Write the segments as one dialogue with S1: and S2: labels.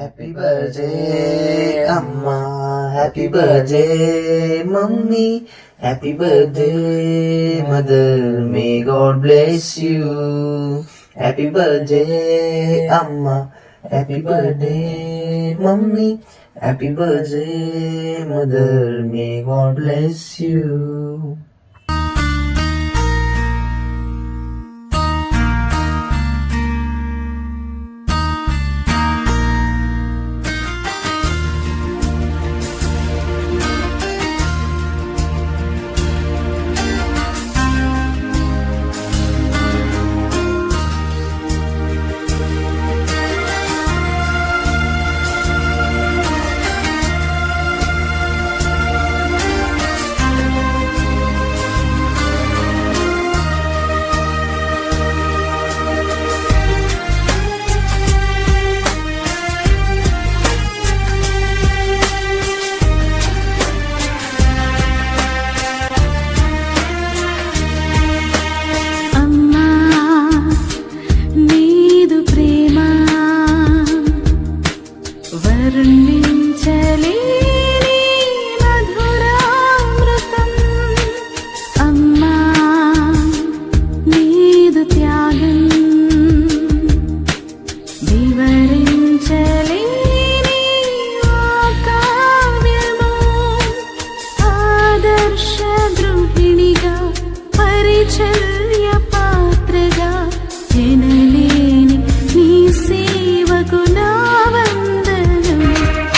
S1: Happy birthday అమ్మా, happy birthday mummy, happy birthday mother, may God bless you. Happy birthday అమ్మా, happy birthday mummy, happy birthday mother, may God bless you.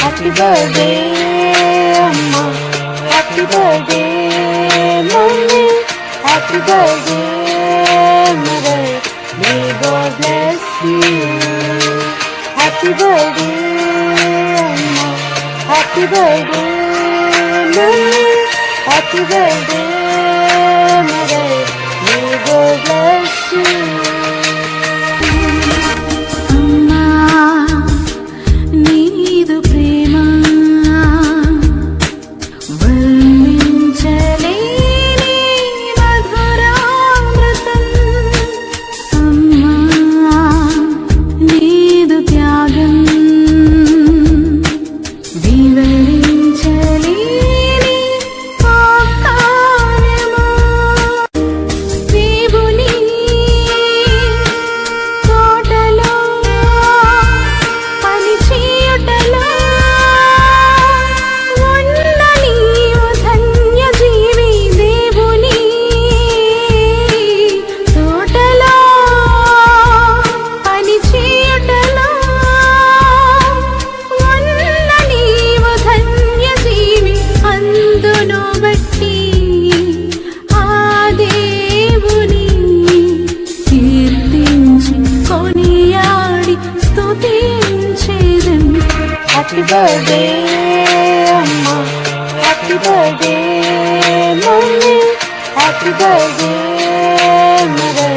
S1: Happy birthday, Amma. Happy birthday, Mommy. Happy birthday, Mother. May God bless you. Happy birthday, Amma. Happy birthday, Mommy. Happy birthday, Mother. May God bless you. Happy birthday, Amma. Happy birthday, Mommy. Happy birthday, Mother.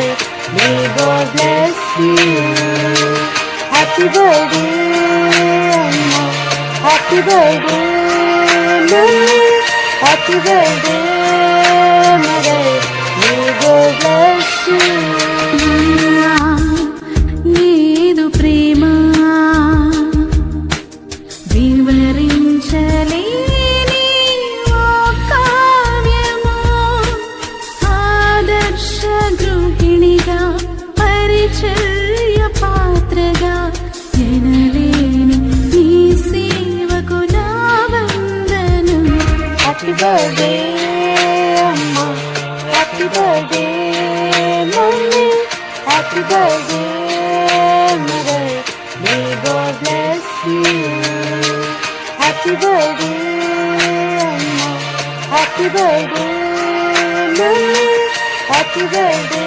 S1: May God bless you. Happy birthday, Amma. Happy birthday, Mommy. Happy birthday, Mother. May God bless you. Happy birthday, Amma. Happy birthday, Mommy. Happy birthday, Mother. May God bless you. Happy birthday, Amma. Happy birthday, Mommy. Happy birthday,